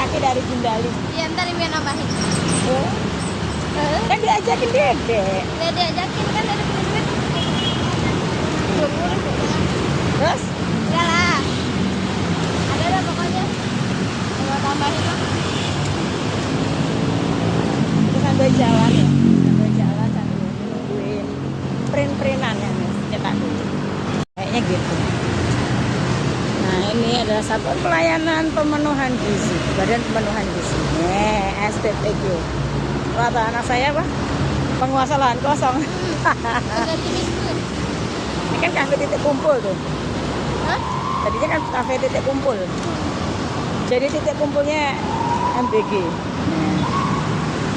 kaki dari Gundali. Iya, ntar Mia nambahin. Oh. Kan diajakin Dede. Ya diajakin kan dari duit. 20. Terus? Ya lah. Ada lah pokoknya. Kalau tambahin lah. Terus sambil jalan ya. Sambil jalan sambil nungguin print-printan ya, cetak dulu. Kayaknya gitu. Nah, ini adalah satuan pelayanan pemenuhan gizi, Badan Pemenuhan Gizi. SPPG. Kata anak saya apa? Penguasa lahan kosong. Udah biskuit. Ini kan kafe titik kumpul tuh. Hah? Tadinya kan kafe titik kumpul. Jadi titik kumpulnya MBG.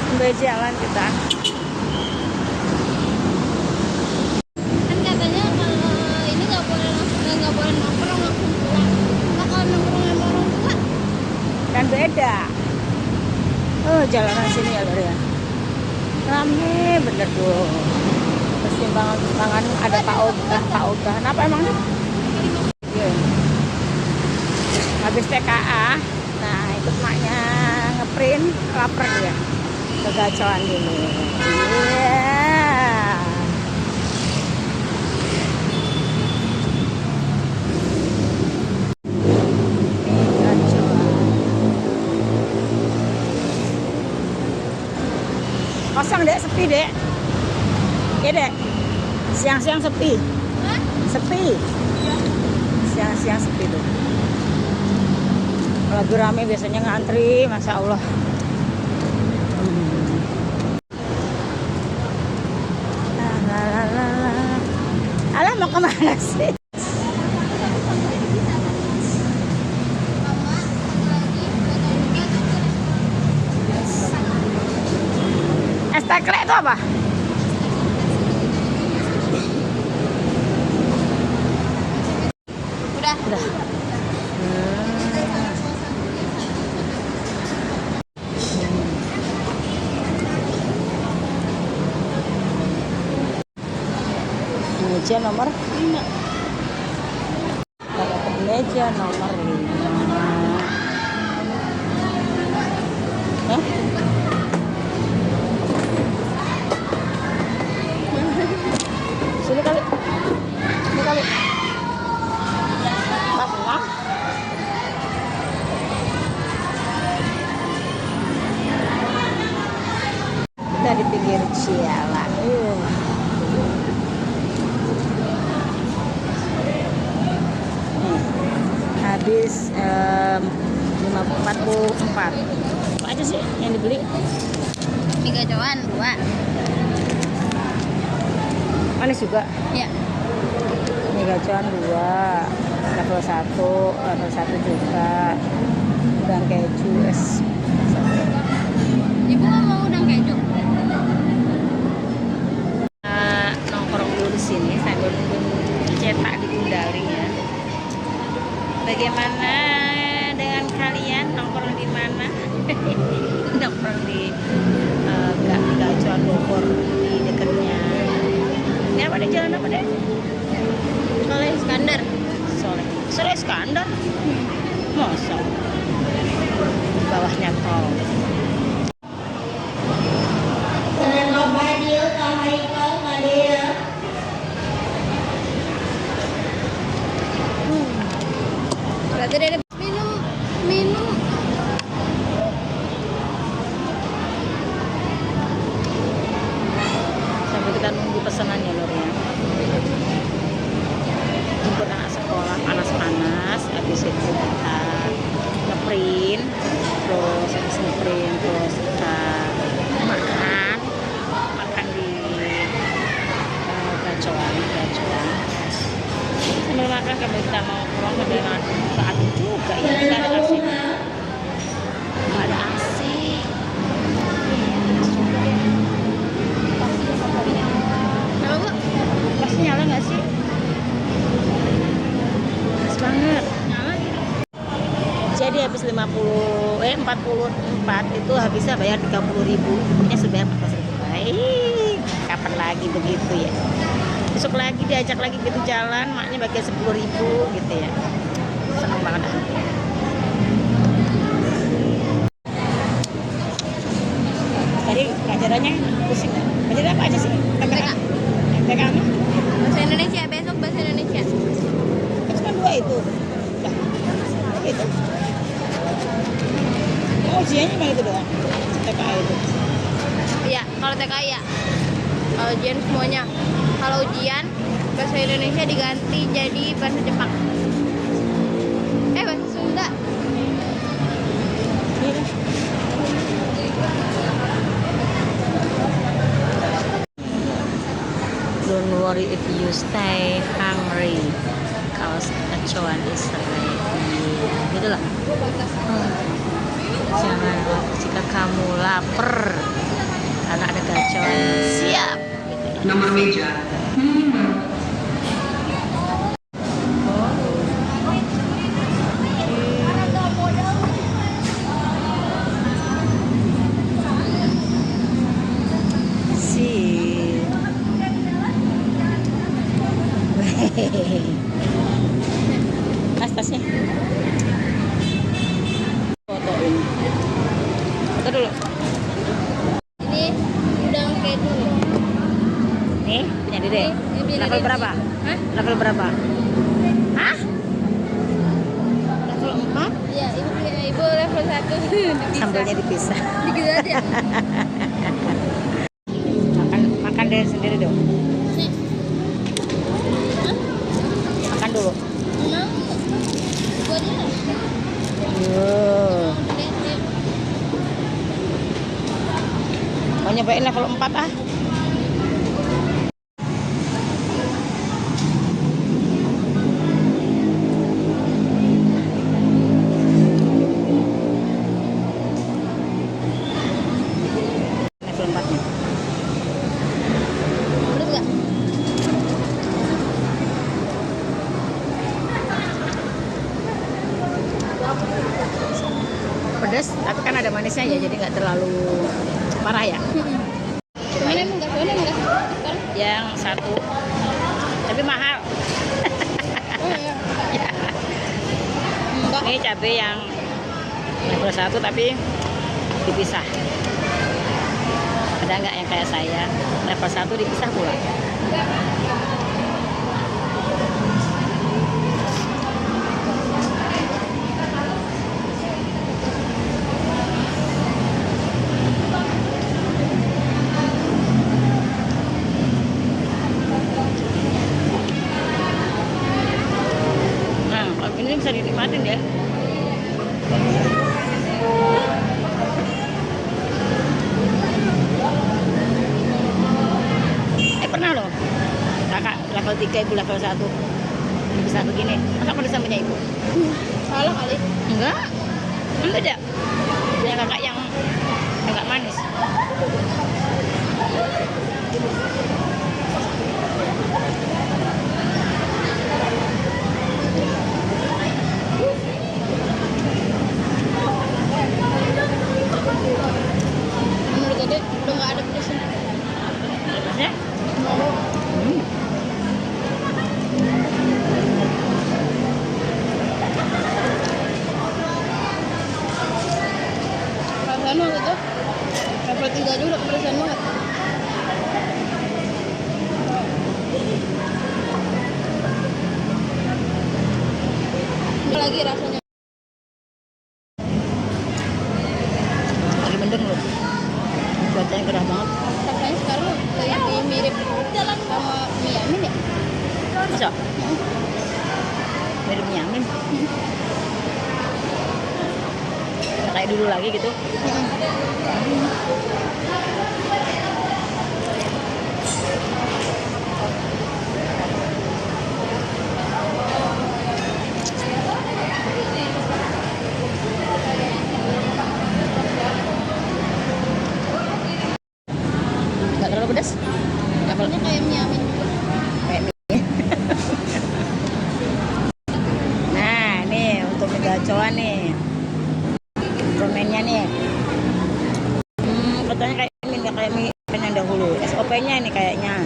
Sambil jalan kita. Kan katanya kalau ini nggak boleh nongkrong langsung pulang. Nah, kalau nongkrong sama orang tua, Kan beda. Oh, jalanan sini ya Lur ya. Rame bener tuh. Persimpangan ada Pak Oga. Kenapa emangnya? Iya. Habis TKA, nah ikut maknya ngeprint, lapar dia. Kegacoan dulu. Iya. Kosong dek, sepi dek. Oke dek. Siang-siang sepi. hah? Sepi. Siang-siang sepi tuh. Lagi rame biasanya ngantri, masya Allah. Alah mau kemana sih? Es teklek itu apa? Udah. Meja nomor 5. Meja nomor 5. Hah? Sini kali. Sini kali. Pas enggak? Kita di pinggir jalan. Habis 544. Apa aja sih yang dibeli? Mie gacoan 2. Manis juga. Ya. Mie gacoan 2, level 1 juga. Udang keju es. Ibu nggak mau udang keju? Nongkrong dulu di sini sambil nunggu cetak di Gundali ya. Bagaimana dengan kalian nongkrong di mana? Nongkrong di Gacoan Bogor di dekatnya. Ini apa deh, jalan apa deh? Soleh Iskandar. Soleh Iskandar. Masa bawahnya tol. Berarti dari minum. Sambil kita nunggu pesanannya Lur ya. Jemput anak sekolah panas-panas, habis itu kita ngeprint, terus habis ngeprint terus kita makan di gacoan. Sambil makan sambil kita mau pulang sambil saat juga ya, kita ada AC. Nggak ada AC. Apa bu? Pasti nyala nggak sih? Pas banget. Nyala. Jadi habis 44 itu habisnya bayar 30.000. Pokoknya sudah 14.000. Baik. Kapan lagi begitu ya? Besok lagi diajak lagi gitu jalan, maknya bagian 10.000 gitu ya. Seneng banget. bacanya pusing nggak? Baca apa aja sih? TK. TK apa? Bahasa Indonesia, besok bahasa Indonesia. Kan cuma 2 itu. Udah. Itu. Oh, ujiannya cuma itu doang. TK itu. Iya, kalau TK ya. Kalau ujian semuanya. Kalau ujian bahasa Indonesia diganti jadi bahasa Jepang. Bahasa Sunda. Iya kan? Don't worry if you stay hungry, cause kecoan is ready. Gitu lah. Jangan jika kamu lapar karena ada gacoan. Siap. Nomor meja. Tas-tasnya fotoin, foto dulu. Ini udang keju. Nih punya Dede. Ini punya Level Dede. berapa? Hah? Level berapa? Hah? Level 4? Iya, ibu punya ibu level 1. Sambelnya dipisah. Dikit aja. Makan deh sendiri dong. Nih. Makan dulu. Mau. Ibu aja. Yuh. Dede, ayo. Mau nyobain level 4 ah? Level 4 nya. Pedes nggak? Pedas, tapi kan ada manisnya ya, jadi nggak terlalu parah ya. Mana emang nggak soalnya nggak? Kan? Yang satu, tapi mahal. Oh iya. Ya. Enggak. Ini cabai yang level 1 tapi dipisah. Ada nggak yang kayak saya level 1 dipisah pula? Nah, kalau ini bisa dinikmatin ya. Pernah loh kakak level 3, ibu level 1 bisa begini. Masa pedesan punya ibu? Salah kali. Enggak, kan beda. Punya kakak yang enggak manis. Menurut Dede udah nggak ada pedesnya. Terusnya Perasaan banget tuh. Level 3 aja udah kepedesan banget. Ini lagi rasanya. lagi mendeng loh. Cuacanya gerah banget. Rasanya sekarang lebih mirip sama mie amin ya. Masa? Mirip nyamin. Nggak kayak dulu lagi gitu. Nggak terlalu pedas. Level Rasanya kayak mie amin juga. kayak mie. Nah, nih untuk mie gacoan nih. Permennya nih. Katanya kayak mie, nggak kayak mie yang dahulu. SOP-nya ini kayaknya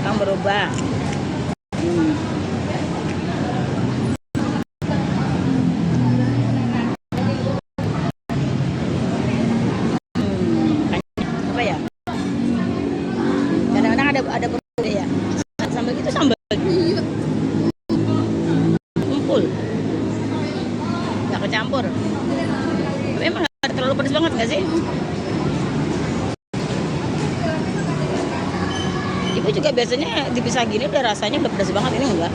yang berubah. Apa ya? full. Nggak kecampur. Tapi emang nggak terlalu pedas banget nggak sih? Ibu juga biasanya dipisah gini udah rasanya udah pedas banget, ini enggak.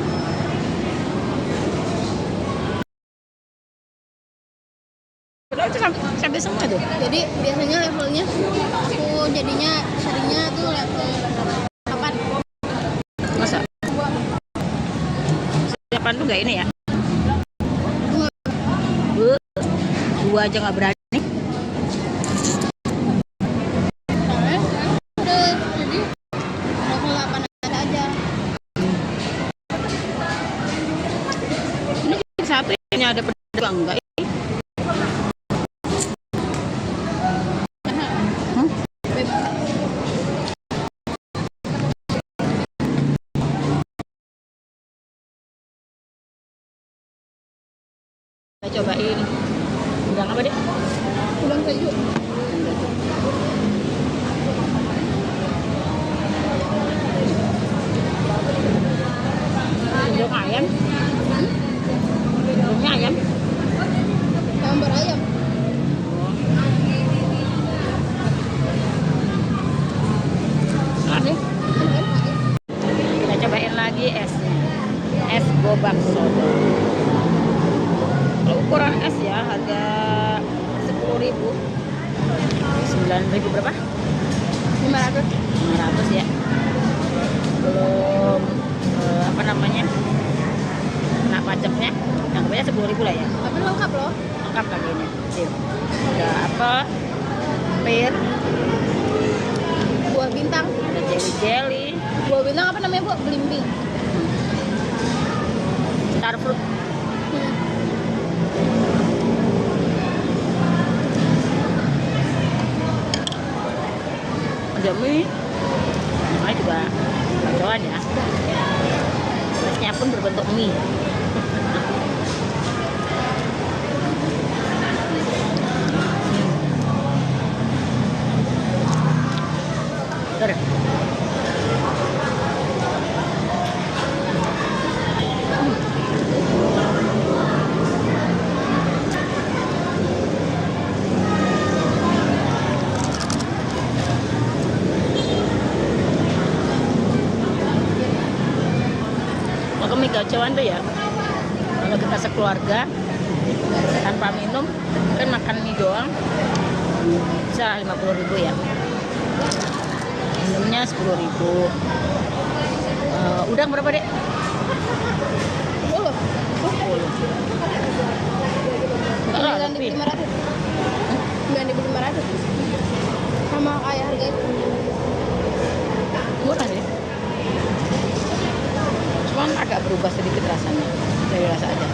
Padahal itu sampai semua tuh. Jadi biasanya levelnya aku jadinya seringnya tuh level 8. Masa? Siapaan tuh nggak ini ya? Gua aja nggak berani. Soalnya udah jadi level 8 ada aja. Ini cuma satu yang ada pedas enggak? Kita cobain udang apa deh? Udang keju. Udang ayam. Udangnya ayam. Gambar ayam. Enak nih. Kita cobain lagi esnya. Es gobak soto. Kalau ukuran es ya harga 10.000. 9.000 berapa? 500. 500 ya. Belum apa namanya? Kena pajaknya. Anggapnya 10.000 lah ya. Tapi lengkap loh. Lengkap lagi ini. Sip. Ada apel, pir, Buah bintang. ada jelly, Buah bintang apa namanya, Bu? Belimbing. starfruit. Ada mie. Namanya juga kacauan ya. Esnya pun berbentuk mie. Bener. Kalau mie kacauan tuh ya, kalau kita sekeluarga tanpa minum kan makan mie doang bisa 50.000 ya, minumnya 10.000. Udang berapa dek? 10. 10. Enggak lah, 9.500. 9.500. Sama kayak harga itu. murah sih. Cuman agak berubah sedikit rasanya dari rasa aja.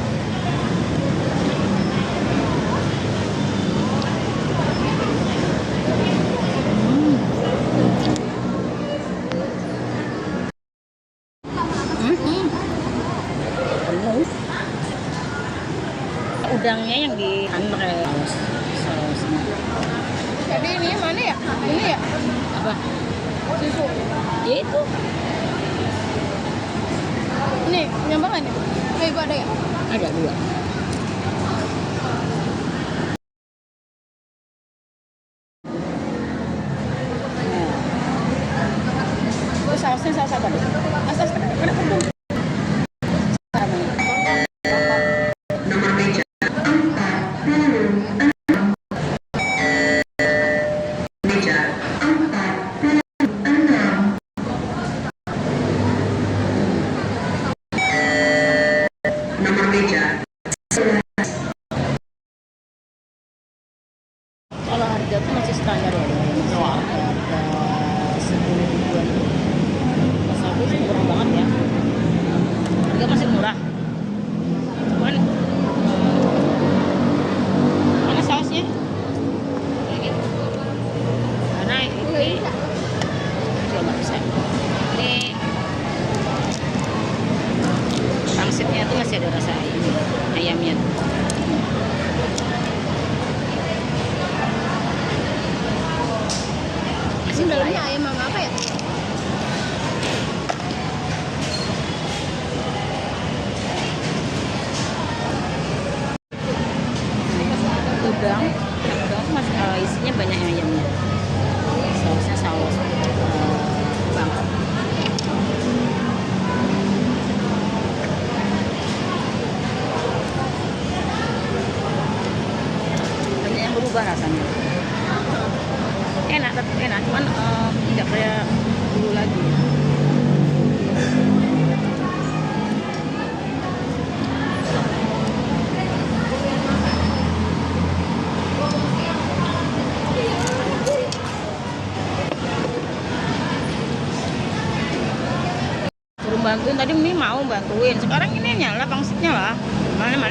Penuh. Udangnya yang di sausnya. Jadi ini mana ya? Ini ya? Apa? Susu. Ya itu. Ini nyambang nggak nih? Ibu ada ya? Ada 2. Terus sausnya saus apa deh? Saus kenapa dong? Kalau harga tuh masih standar ya, kalau harga 10.000-an. Mas aku sih murah banget ya. Harga masih murah. Cuman mana sausnya? Karena ini juga nggak bisa. Ini pangsitnya tuh masih ada rasa ini. berubah rasanya. Enak, tetap enak, cuman nggak kayak dulu lagi. Suruh bantuin, tadi Mie mau bantuin, sekarang ini nyala pangsitnya lah. Mana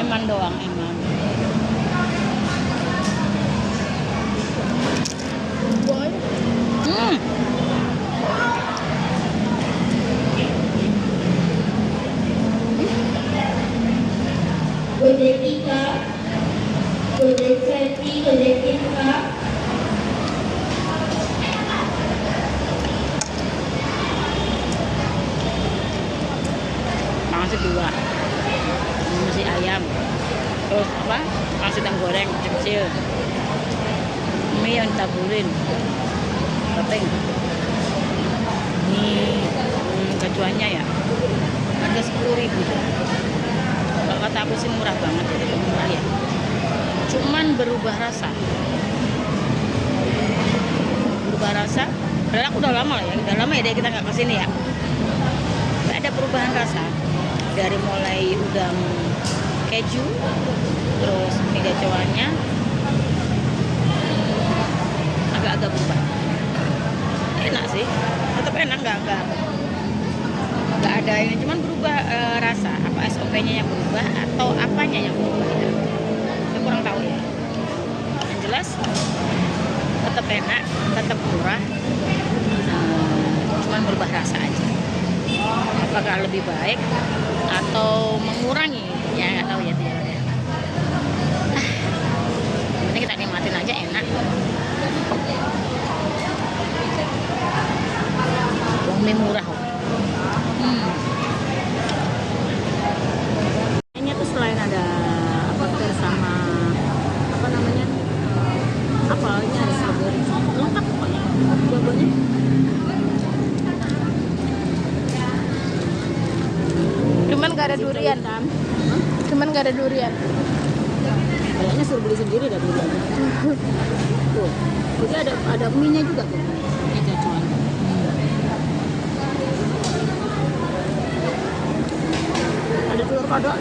Eman doang, Eman. Gojek Ika, Gojek Seti, Gojek Ika. Pangsit 2, masih ayam, terus apa, pangsit yang goreng kecil, mie yang ditaburin, topping. Ini kecuanya ya, harga 10.000 tuh. Kalau kata aku sih murah banget, jadi murah ya. Cuman berubah rasa. Padahal aku udah lama lah ya, dari kita nggak kesini ya. Nggak ada perubahan rasa. Dari mulai udang keju, terus mie gacoannya agak-agak berubah. Enak sih, tetap enak, nggak ada ini, cuman berubah rasa. Apa SOP-nya yang berubah atau apanya yang berubah ya? Saya kurang tahu ya. Yang jelas tetap enak, tetap murah, cuman berubah rasa aja. Apakah lebih baik atau mengurangi? Ya nggak tahu ya, tidak ya. Ini kita nikmatin aja, enak. Mie murah kok. Kayaknya tuh selain ada burger sama apa namanya, apalnya ada strawberry, lengkap pokoknya dua-duanya. Cuman gak ada durian. Cuman gak ada durian. Kayaknya suruh beli sendiri dah durian. Tuh, jadi ada mie-nya juga tuh. Mie gacoan. Ada telur kodok.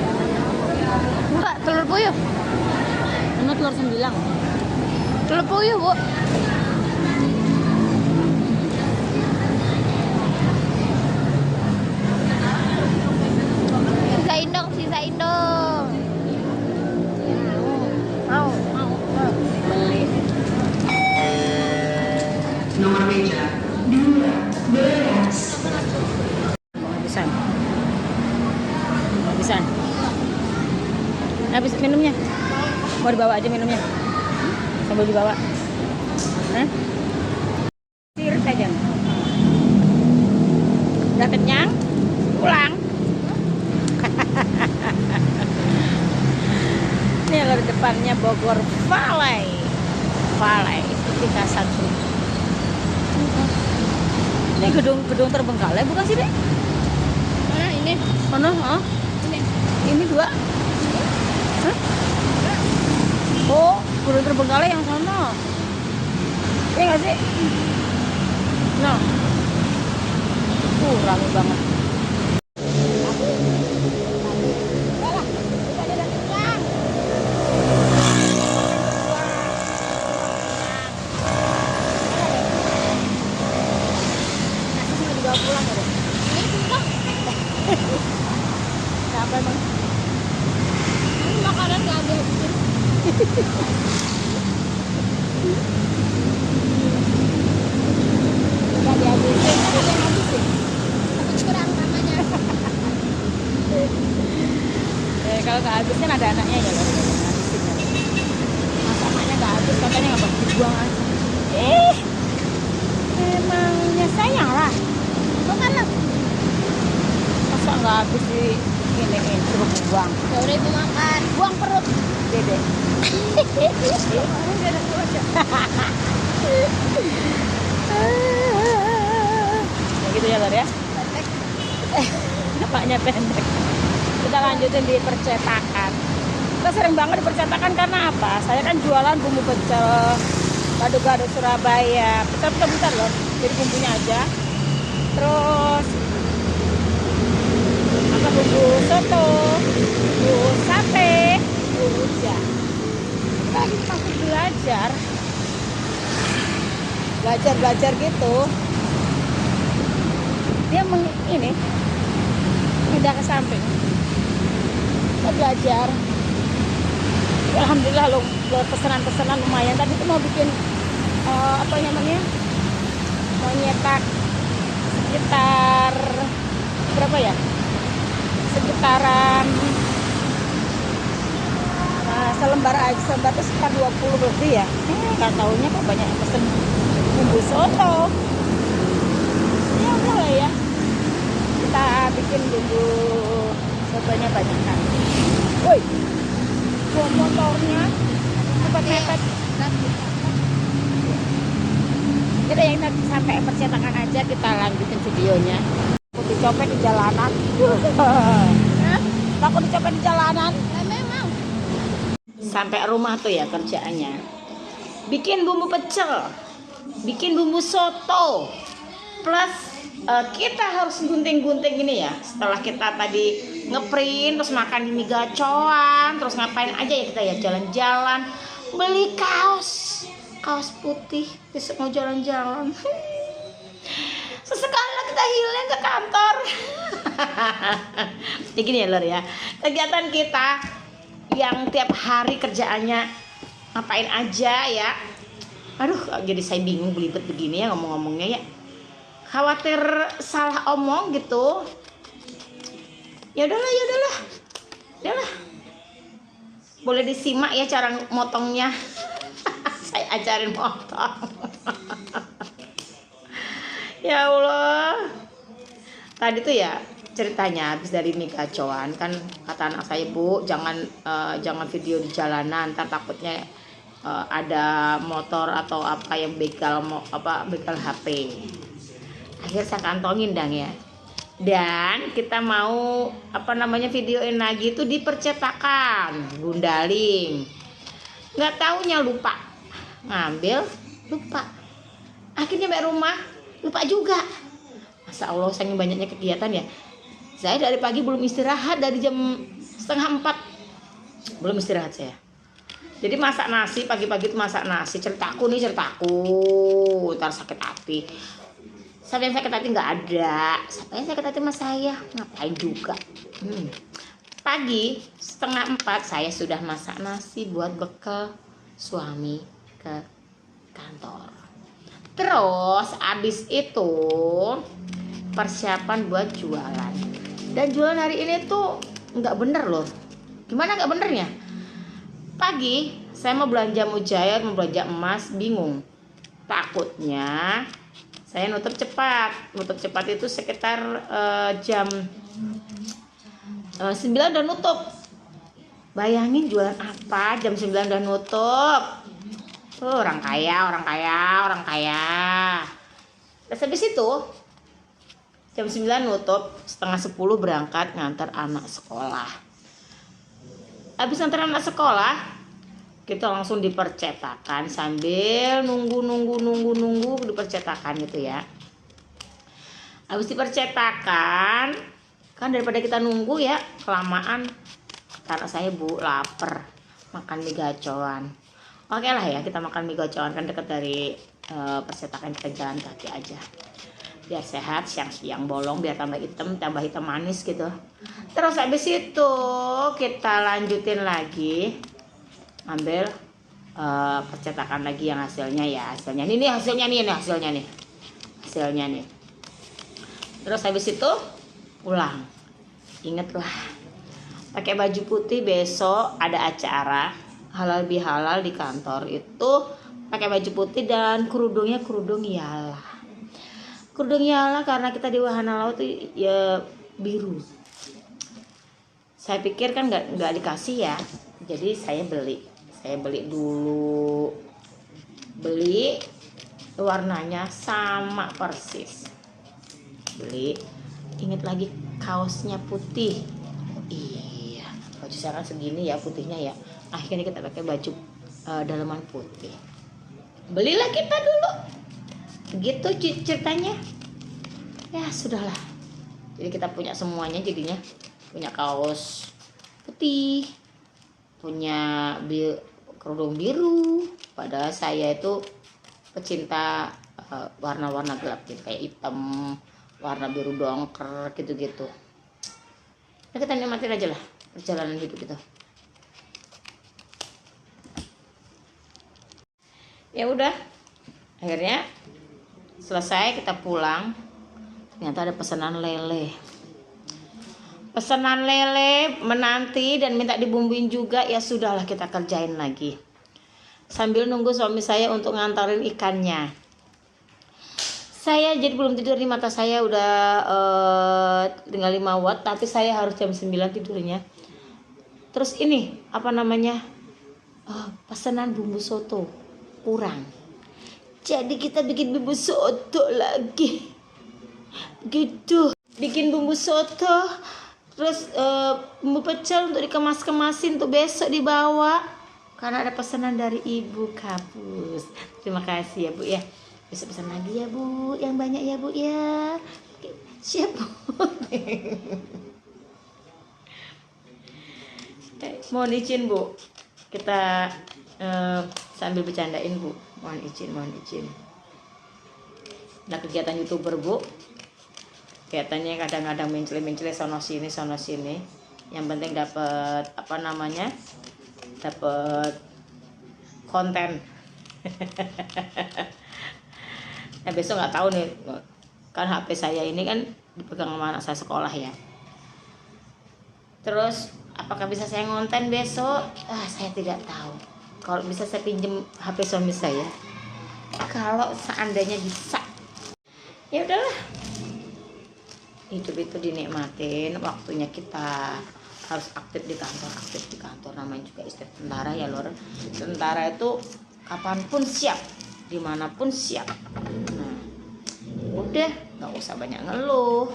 Enggak, telur puyuh. Sama telur sembilang. Telur puyuh, Bu. Sisain dong. Mau. Beli. Nomor meja 12. Habisan. Habis minumnya. Mau dibawa aja minumnya. Sambil dibawa. Hah? Sirit aja. Udah kenyang? Pulang. Ini kalau depannya Bogor Valley Tika 1. Ini gedung terbengkalai bukan sih, Dek? Mana ini? Mana? Oh, ini 2. Hah? Oh, gedung terbengkalai yang sana. Iya nggak sih? Nah, rame banget. Pulang ya, Dek? Kenapa emang? Ini makanan gak ada. Gak dihabisin, kan ada yang habisin. Tapi kurang namanya. Kalau nggak habis kan ada anaknya ya loh, habisin ya. Masa anaknya nggak habis, katanya nggak bakal dibuang aja. Emangnya sayang lah. Bukan lah. Masa nggak habis di ini suruh buang. Ya udah ibu makan. Buang perut, Dede. Ya gitu ya, Lor ya. Napaknya pendek. Kita lanjutin di percetakan. Kita sering banget di percetakan karena apa? Saya kan jualan bumbu pecel, gado-gado Surabaya. Pecel bentar loh, jadi bumbunya aja. Terus apa bumbu soto, bumbu sate, bumbu rujak. Kita lagi masih belajar gitu. Dia ini pindah ke samping. Kita belajar. Alhamdulillah lo pesanan lumayan. Tadi tuh mau bikin apa namanya? Mau nyetak sekitar berapa ya? Sekitaran selembar itu sekitar 20 lebih ya. Nggak taunya kok banyak yang pesen bumbu soto. Ya udah lah ya. Kita bikin bumbu sotonya banyak kan. Woi, buat motornya mepet-mepet. Kita yang tadi sampai percetakan aja, kita lanjutin videonya. Takut dicopet di jalanan. Takut dicopet di jalanan. Memang. Sampai rumah tuh ya kerjaannya. Bikin bumbu pecel, bikin bumbu soto, plus kita harus gunting-gunting ini ya. Setelah kita tadi ngeprint, terus makan mie gacoan, terus ngapain aja ya kita ya, jalan-jalan, beli kaos putih, besok mau jalan-jalan. Sesekali lah kita healing ke kantor. Ya gini ya lor ya, kegiatan kita yang tiap hari kerjaannya ngapain aja ya. Aduh, jadi saya bingung belibet begini ya ngomong-ngomongnya ya. Khawatir salah omong gitu. Ya udahlah. Boleh disimak ya cara motongnya. Saya ajarin motong. Ya Allah. Tadi tuh ya ceritanya habis dari mie gacoan kan kata anak saya, Bu, jangan video di jalanan, ntar takutnya ada motor atau apa yang begal HP. Akhirnya saya kantongin dang ya. Dan kita mau videoin lagi itu di percetakan Gundaling. Nggak taunya lupa ngambil, lupa. Akhirnya sampai rumah lupa juga. Masa Allah, saking banyaknya kegiatan ya. Saya dari pagi belum istirahat, dari jam 3:30 belum istirahat saya. Jadi masak nasi, pagi-pagi itu masak nasi. Ceritaku, ntar sakit hati. Siapa yang sakit hati nggak ada. Siapa yang sakit hati sama saya? Ngapain juga. Pagi 3:30 saya sudah masak nasi buat bekal suami ke kantor. Terus abis itu persiapan buat jualan. Dan jualan hari ini tuh nggak bener loh. Gimana nggak benernya? Pagi saya mau belanja mujair, mau belanja emas, bingung. Takutnya saya nutup cepat. Nutup cepat itu sekitar jam 9 udah nutup. Bayangin jualan apa jam 9 udah nutup. Orang kaya. Terus habis itu jam 9 nutup, 9:30 berangkat ngantar anak sekolah. Habis ngantar anak sekolah, kita langsung di percetakan sambil nunggu di percetakan gitu ya. Habis di percetakan, kan daripada kita nunggu ya kelamaan, karena saya, Bu, lapar, makan mie gacoan. Oke lah ya, kita makan mie gacoan, kan dekat dari percetakan, kita jalan kaki aja. Biar sehat, siang-siang bolong, biar tambah hitam manis gitu. Terus habis itu kita lanjutin lagi, ambil percetakan lagi yang hasilnya ya. Hasilnya nih. Terus habis itu pulang. Ingatlah, pakai baju putih, besok ada acara halal bihalal di kantor itu pakai baju putih dan kerudung Yalah. Kerudung Yalah karena kita di wahana laut itu ya biru. Saya pikir kan nggak dikasih ya, jadi saya beli dulu. Beli warnanya sama persis. Beli, ingat lagi kaosnya putih. Iya, baju saya kan segini ya putihnya ya, akhirnya kita pakai baju dalaman putih. Belilah kita dulu, begitu ceritanya. Ya sudahlah, jadi kita punya semuanya, jadinya punya kaos putih, punya kerudung biru. Padahal saya itu pecinta warna-warna gelap gitu, kayak hitam, warna biru dongker gitu-gitu. Nah, kita nikmatin aja lah perjalanan hidup kita. Ya udah, akhirnya selesai kita pulang. Ternyata ada pesanan lele. Pesanan lele menanti dan minta dibumbuin juga. Ya sudahlah, kita kerjain lagi. Sambil nunggu suami saya untuk ngantarin ikannya. Saya jadi belum tidur nih, mata saya udah tinggal 5 watt, tapi saya harus jam 9 tidurnya. Terus ini apa namanya? Pesanan bumbu soto kurang. Jadi kita bikin bumbu soto lagi. Gitu. Bikin bumbu soto. Terus bumbu pecel untuk dikemas-kemasin untuk besok dibawa. Karena ada pesanan dari Ibu Kapus. Terima kasih ya Bu ya. Besok pesan lagi ya Bu, yang banyak ya Bu ya. Siap Bu. Mohon izin Bu, kita sambil bercandain Bu. Mohon izin. Nah, kegiatan YouTuber Bu, kegiatannya kadang-kadang mencele sono sini. Yang penting dapat apa namanya, dapat konten. Nah besok nggak tahu nih, kan HP saya ini kan dipegang sama anak saya sekolah ya. Terus apakah bisa saya ngonten besok? Saya tidak tahu. Kalau bisa saya pinjem HP suami saya. Kalau seandainya bisa, ya udahlah. Hidup itu dinikmatin. Waktunya kita harus aktif di kantor. Namanya juga istri tentara ya lor. Tentara itu kapanpun siap, dimanapun siap. Nah, udah nggak usah banyak ngeluh.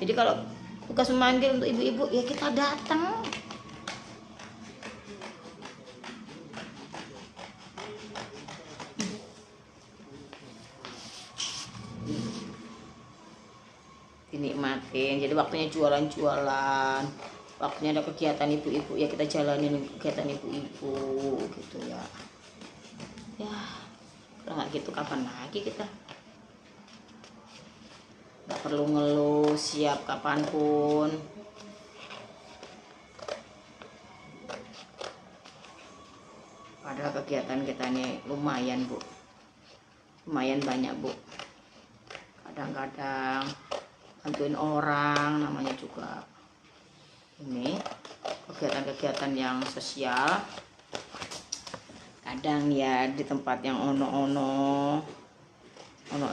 Jadi kalau tugas memanggil untuk ibu-ibu, ya kita datang. Dinikmatin. Jadi waktunya jualan, waktunya ada kegiatan ibu-ibu, ya kita jalanin kegiatan ibu-ibu gitu ya. Ya kalau nggak gitu kapan lagi kita? Nggak perlu ngeluh, siap kapanpun. Padahal kegiatan kita nih lumayan Bu, lumayan banyak Bu. Kadang-kadang bantuin orang, namanya juga ini kegiatan-kegiatan yang sosial. Kadang ya di tempat yang ono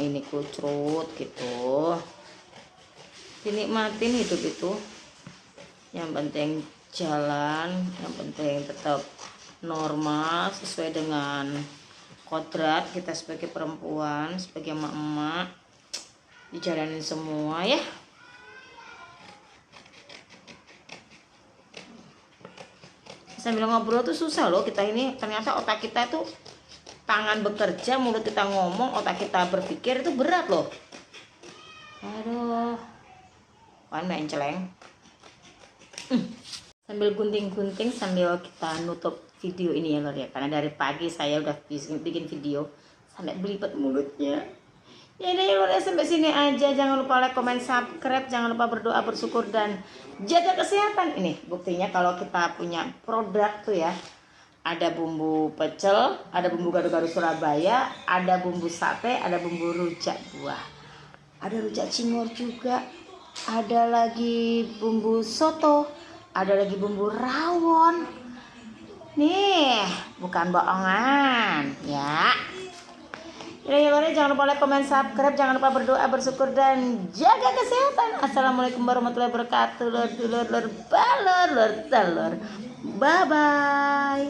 ini kucrut gitu. Dinikmatin hidup itu. Yang penting jalan, yang penting tetap normal sesuai dengan kodrat kita sebagai perempuan, sebagai emak-emak. Dijalanin semua ya. Sambil ngobrol tuh susah loh kita ini. Ternyata otak kita tuh, tangan bekerja, mulut kita ngomong, otak kita berpikir itu berat loh. Aduh, kan main celeng. Sambil gunting-gunting sambil kita nutup video ini ya lor ya. Karena dari pagi saya udah bikin video sampai belibet mulutnya. Ya udah ya lor ya, sampai sini aja. Jangan lupa like, comment, subscribe. Jangan lupa berdoa, bersyukur, dan jaga kesehatan. Ini buktinya kalau kita punya produk tuh ya. Ada bumbu pecel, ada bumbu gado-gado Surabaya, ada bumbu sate, ada bumbu rujak buah, ada rujak cingur juga, ada lagi bumbu soto, ada lagi bumbu rawon. Nih, bukan bohongan ya. Ya, jangan lupa like, comment, subscribe, jangan lupa berdoa, bersyukur, dan jaga kesehatan. Assalamualaikum warahmatullahi wabarakatuh. Lor, balor, lor, telur. Bye bye.